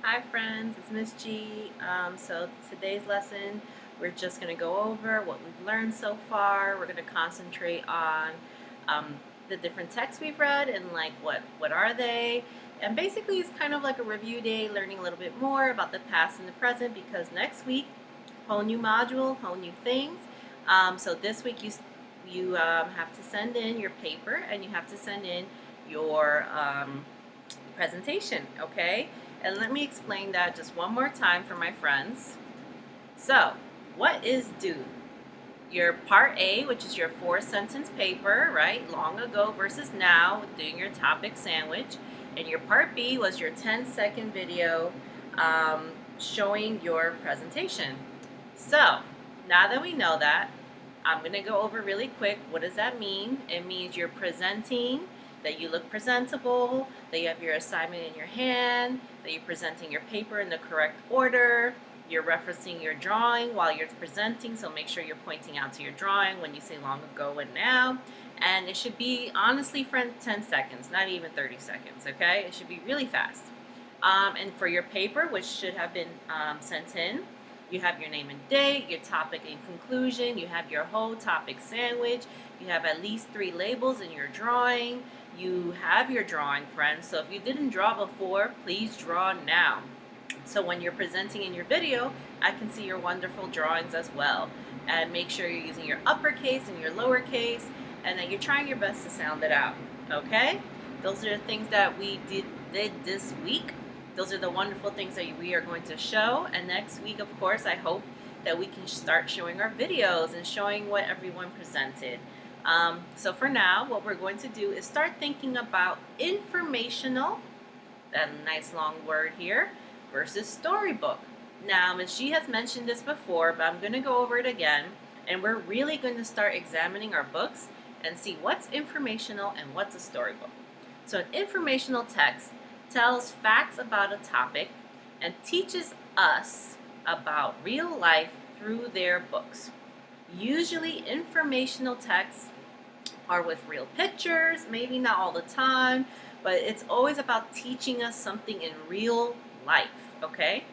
Hi friends, it's Miss G. So today's lesson, we're just going to go over what we've learned so far. We're going to concentrate on the different texts we've read and like what are they. And basically it's kind of like a review day, learning a little bit more about the past and the present because next week, whole new module, whole new things. So this week you have to send in your paper and you have to send in your presentation, okay? And let me explain that just one more time for my friends. So, what is due? Your part A, which is your 4-sentence paper, right? Long ago versus now, doing your topic sandwich. And your part B was your 10-second video showing your presentation. So, now that we know that, I'm going to go over really quick. What does that mean? It means you're presenting, that you look presentable, that you have your assignment in your hand, that you're presenting your paper in the correct order, you're referencing your drawing while you're presenting, so make sure you're pointing out to your drawing when you say long ago and now. And it should be, honestly, for 10 seconds, not even 30 seconds, okay? It should be really fast. And for your paper, which should have been sent in, you have your name and date, your topic and conclusion, you have your whole topic sandwich, you have at least 3 labels in your drawing, you have your drawing, friends. So if you didn't draw before, please draw now. So when you're presenting in your video, I can see your wonderful drawings as well. And make sure you're using your uppercase and your lowercase, and that you're trying your best to sound it out, okay? Those are the things that we did this week. Those are the wonderful things that we are going to show. And next week, of course, I hope that we can start showing our videos and showing what everyone presented. So for now, what we're going to do is start thinking about informational, that nice long word here, versus storybook. Now, Ms. G has mentioned this before, but I'm going to go over it again. And we're really going to start examining our books and see what's informational and what's a storybook. So an informational text tells facts about a topic and teaches us about real life through their books. Usually informational texts are with real pictures, maybe not all the time, but it's always about teaching us something in real life, okay?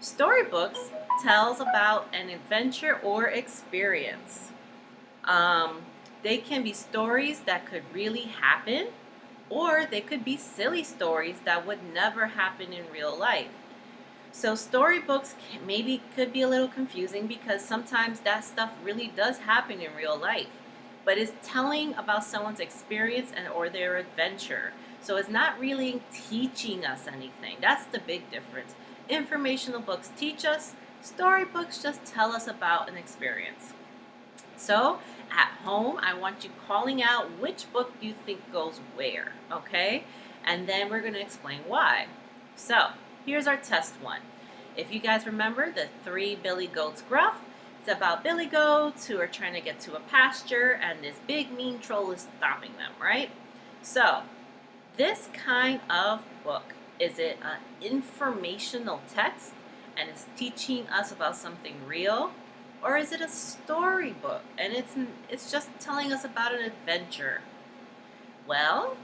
Storybooks tells about an adventure or experience. They can be stories that could really happen, or they could be silly stories that would never happen in real life. So storybooks could be a little confusing because sometimes that stuff really does happen in real life, but it's telling about someone's experience or their adventure. So it's not really teaching us anything. That's the big difference. Informational books teach us, storybooks just tell us about an experience. So at home, I want you calling out which book you think goes where, okay? And then we're going to explain why. So here's our test one. If you guys remember the 3 Billy Goats Gruff, it's about billy goats who are trying to get to a pasture and this big mean troll is stopping them, right? So this kind of book, is it an informational text and it's teaching us about something real? Or is it a storybook and it's just telling us about an adventure? Well,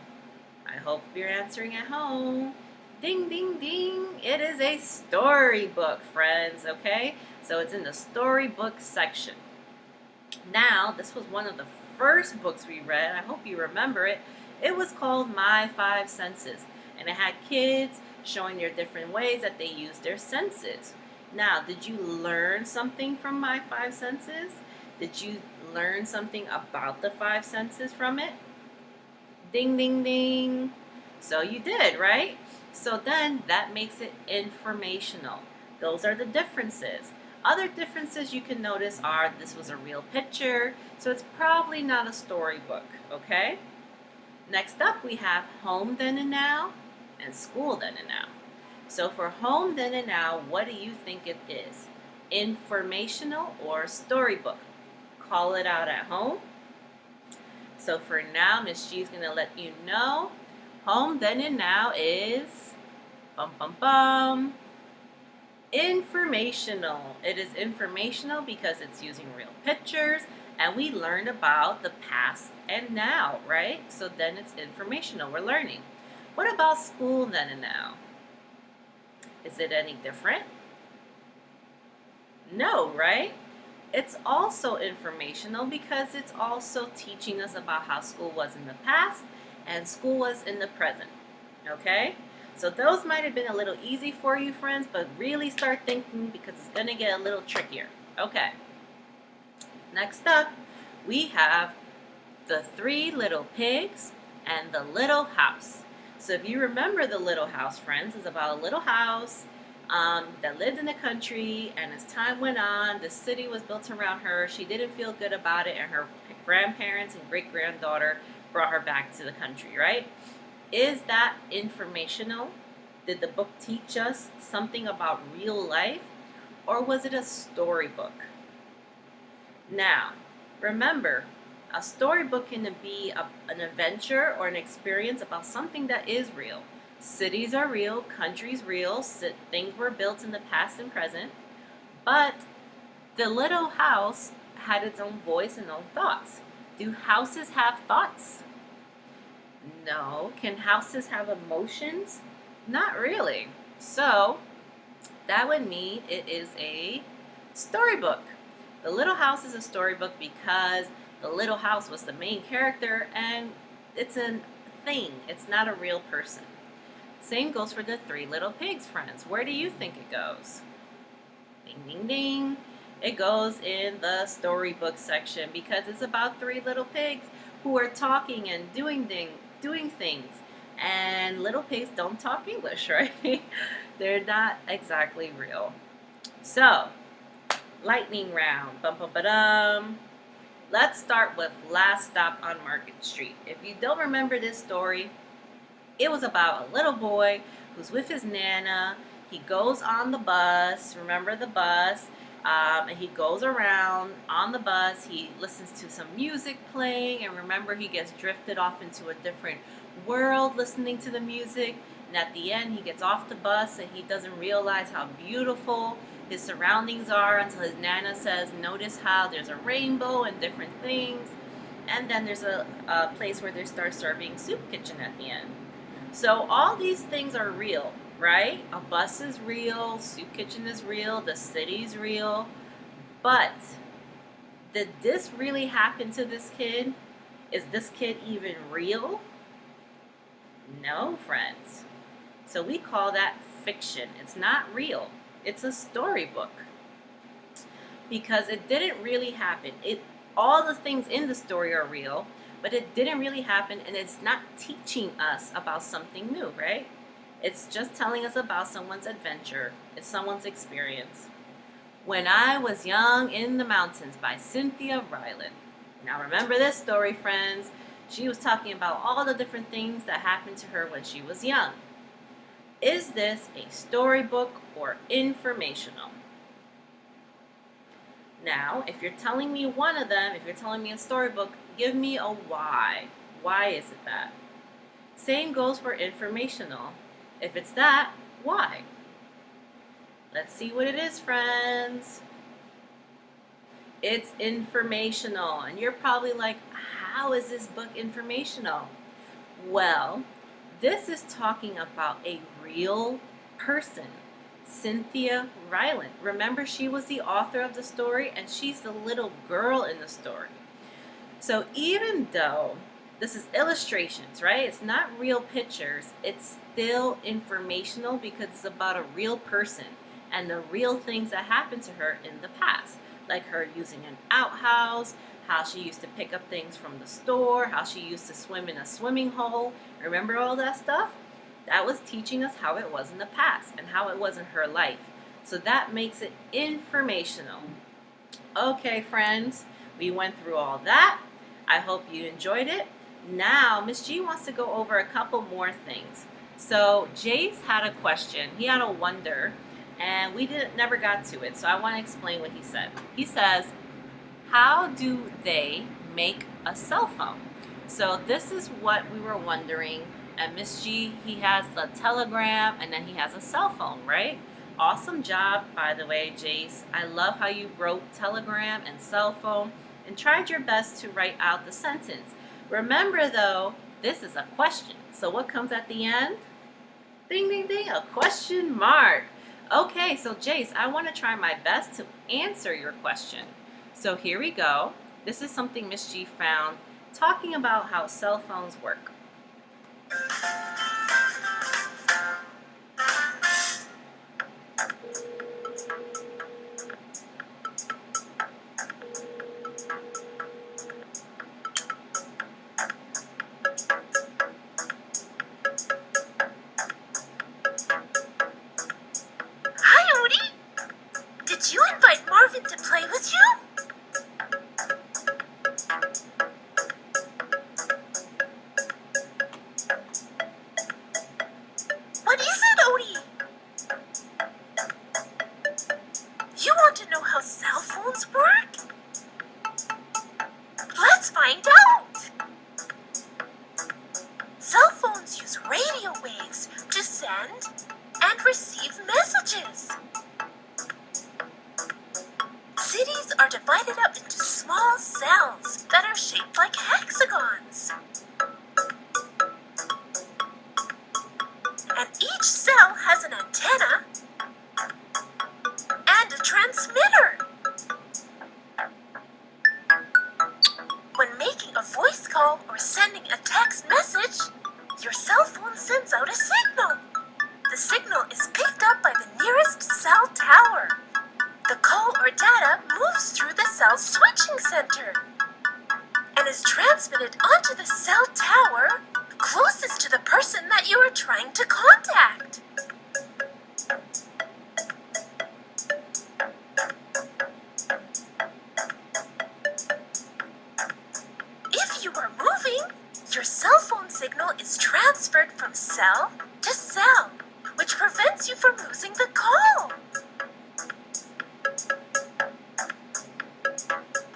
I hope you're answering at home. Ding, ding, ding. It is a storybook, friends, okay? So it's in the storybook section. Now, this was one of the first books we read. I hope you remember it. It was called My 5 Senses, and it had kids showing their different ways that they use their senses. Now, did you learn something from My 5 Senses? Did you learn something about the 5 senses from it? Ding, ding, ding. So you did, right? So then that makes it informational. Those are the differences. Other differences you can notice are this was a real picture, so it's probably not a storybook, okay? Next up, we have home then and now and school then and now. So for home then and now, what do you think it is? Informational or storybook? Call it out at home. So for now, Miss G is going to let you know. Home then and now is informational. It is informational because it's using real pictures and we learned about the past and now, right? So then it's informational. We're learning. What about school then and now? Is it any different? No, right? It's also informational because it's also teaching us about how school was in the past and school was in the present. Okay? So those might have been a little easy for you, friends, but really start thinking because it's going to get a little trickier. Okay. Next up, we have the 3 little pigs and the little house. So if you remember the little house, friends, it's about a little house that lived in the country, and as time went on, the city was built around her. She didn't feel good about it, and her grandparents and great-granddaughter brought her back to the country, right? Is that informational? Did the book teach us something about real life, or was it a storybook? Now, remember, a storybook can be an adventure or an experience about something that is real. Cities are real, countries real, things were built in the past and present, but the little house had its own voice and own thoughts. Do houses have thoughts? No. Can houses have emotions? Not really. So, that would mean it is a storybook. The Little House is a storybook because the little house was the main character and it's a thing. It's not a real person. Same goes for the 3 little pigs, friends. Where do you think it goes? Ding, ding, ding. It goes in the storybook section because it's about 3 little pigs who are talking and doing things. And little pigs don't talk English, right? They're not exactly real. So, lightning round. Bum-bum-ba-dum. Let's start with Last Stop on Market Street. If you don't remember this story, it was about a little boy who's with his Nana. He goes on the bus. Remember the bus? And he goes around on the bus. He listens to some music playing. And remember, he gets drifted off into a different world listening to the music. And at the end, he gets off the bus and he doesn't realize how beautiful his surroundings are until his Nana says, notice how there's a rainbow and different things. And then there's a place where they start serving soup kitchen at the end. So all these things are real, right? A bus is real, soup kitchen is real, the city's real. But did this really happen to this kid? Is this kid even real? No, friends. So we call that fiction. It's not real. It's a storybook. Because it didn't really happen. All the things in the story are real, but it didn't really happen, and it's not teaching us about something new, right? It's just telling us about someone's adventure. It's someone's experience. When I Was Young in the Mountains by Cynthia Ryland. Now remember this story, friends. She was talking about all the different things that happened to her when she was young. Is this a storybook or informational? Now, if you're telling me one of them, if you're telling me a storybook, give me a why. Why is it that? Same goes for informational. If it's that, why? Let's see what it is, friends. It's informational. And you're probably like, how is this book informational? Well, this is talking about a real person. Cynthia Ryland. Remember, she was the author of the story, and she's the little girl in the story. So even though this is illustrations, right? It's not real pictures. It's still informational because it's about a real person and the real things that happened to her in the past. Like her using an outhouse, how she used to pick up things from the store, how she used to swim in a swimming hole. Remember all that stuff? That was teaching us how it was in the past and how it was in her life. So that makes it informational. Okay, friends, we went through all that. I hope you enjoyed it. Now, Miss G wants to go over a couple more things. So Jace had a question. He had a wonder, and we never got to it. So I want to explain what he said. He says, how do they make a cell phone? So this is what we were wondering. And Miss G, he has the telegram, and then he has a cell phone, right? Awesome job, by the way, Jace. I love how you wrote telegram and cell phone and tried your best to write out the sentence. Remember, though, this is a question. So what comes at the end? Ding, ding, ding, a question mark. Okay, so Jace, I want to try my best to answer your question. So here we go. This is something Miss G found talking about how cell phones work. Did you invite Marvin to play with you? What is it, Odie? You want to know how cell phones work? Let's find out! Cell phones use radio waves to send and receive messages. Cities are divided up into small cells that are shaped like hexagons. And each cell has an antenna and a transmitter. When making a voice call or sending a text message, your cell phone sends out a signal. The signal is picked up by the nearest cell tower. The call or data moves through the cell's switching center and is transmitted onto the cell tower closest to the person that you are trying to contact. If you are moving, your cell phone signal is transferred from cell to cell, which prevents you from losing the call.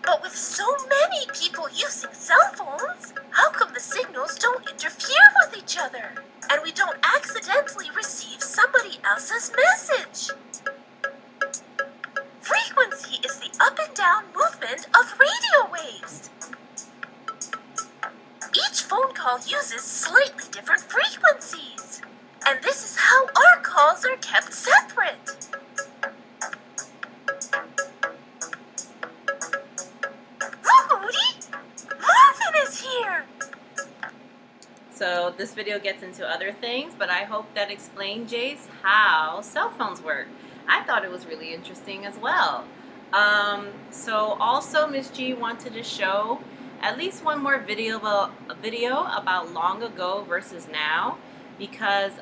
But with so many people using cell phones, how come the signals don't interfere with each other and we don't accidentally receive somebody else's message? Frequency is the up and down movement of radio waves. Each phone call uses slightly different frequencies, and this is how our calls are kept separate. So this video gets into other things, but I hope that explained, Jace, how cell phones work. I thought it was really interesting as well. So also Miss G wanted to show at least one more video about long ago versus now, because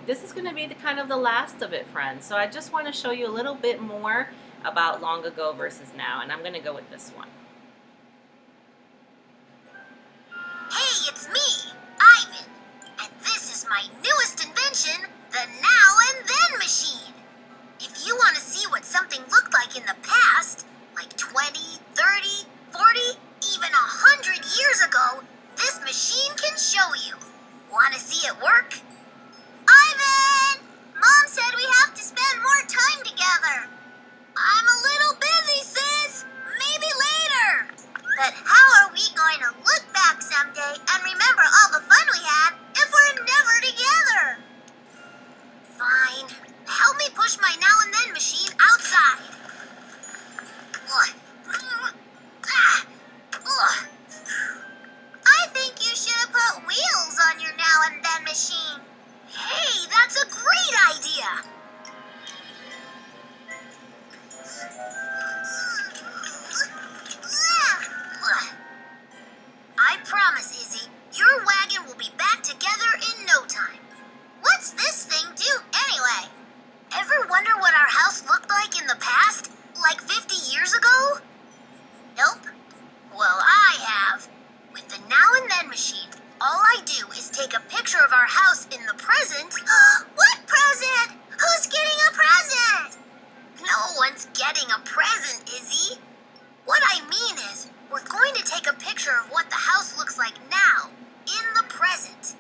this is going to be the kind of the last of it, friends. So I just want to show you a little bit more about long ago versus now, and I'm going to go with this one. Hey, it's me, Ivan, and this is my newest invention, the Now and Then machine. If you want to see what something looked like in the past, like 20, 30, 40, even 100 years ago, this machine can show you. Want to see it work? Ivan! Mom said we have to spend more time together. I'm a little busy, sis. Maybe later. But how are we going to look back someday and remember all the fun we had if we're never together? Fine. Help me push my Now and Then machine outside. I think you should have put wheels on your Now and Then machine. Hey, that's a great idea. I promise, Izzy, your wagon will be back together in no time. What's this thing do, anyway? Ever wonder what our house looked like in the past? Like 50 years ago? Nope. Well, I have. With the Now and Then machine, all I do is take a picture of our house in the present. What present? Who's getting a present? No one's getting a present, Izzy. What I mean is, we're going to take a picture of what the house looks like now, in the present.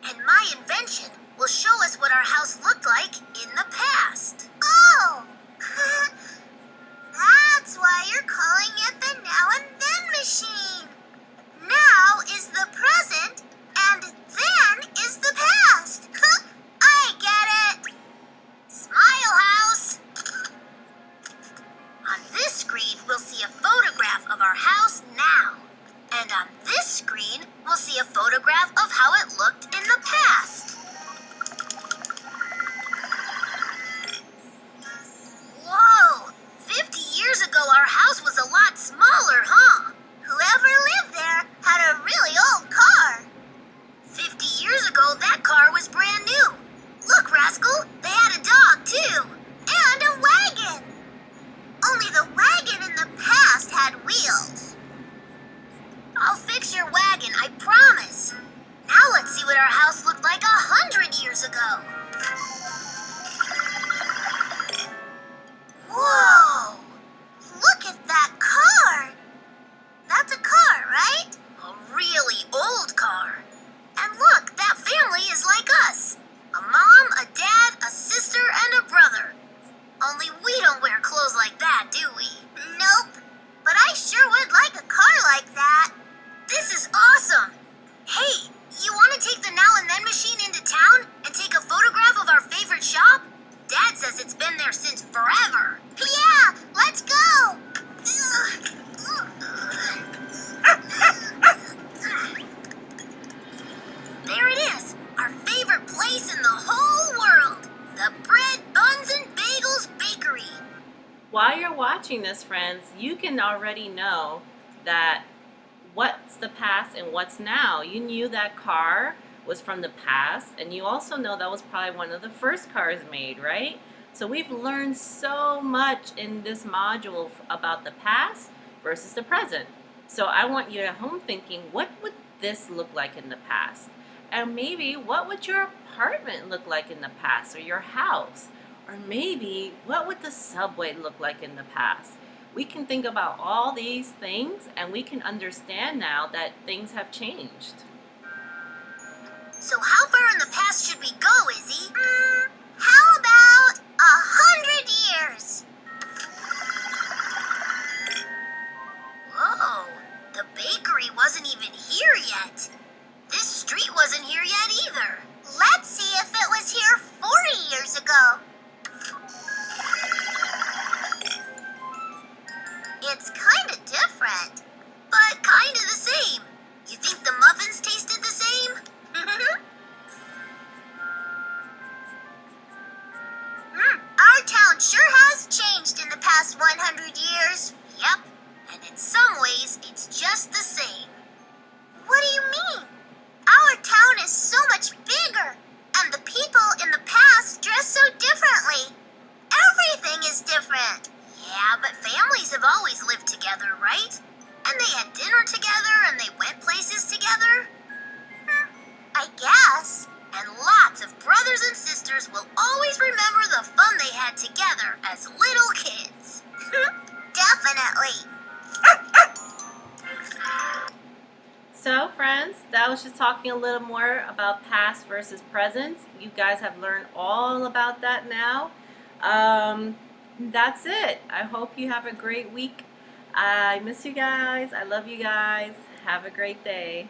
And my invention will show us what our house looked like in the past. Oh! That's why you're calling it the Now and Then machine. Now is the present, and then is the past. I get it. Smile, Hal. because it's been there since forever. Yeah, let's go! There it is, our favorite place in the whole world, the Bread, Buns, and Bagels Bakery. While you're watching this, friends, you can already know that what's the past and what's now. You knew that car was from the past, and you also know that was probably one of the first cars made, right? So we've learned so much in this module about the past versus the present. So I want you at home thinking, what would this look like in the past? And maybe what would your apartment look like in the past, or your house? Or maybe what would the subway look like in the past? We can think about all these things, and we can understand now that things have changed. So how far in the past should we go, Izzy? How about 100 years? Whoa, the bakery wasn't even here yet. This street wasn't here yet either. Let's see if it was here 40 years ago. It's kinda different, but kinda the same. You think the muffins tasted the same? Our town sure has changed in the past 100 years. Yep, and in some ways, it's just the same. What do you mean? Our town is so much bigger, and the people in the past dress so differently. Everything is different. Yeah, but families have always lived together, right? And they had dinner together and they went places together. I guess. And lots of brothers and sisters will always remember the fun they had together as little kids. Definitely. So friends, that was just talking a little more about past versus present. You guys have learned all about that now. That's it. I hope you have a great week. I miss you guys. I love you guys. Have a great day.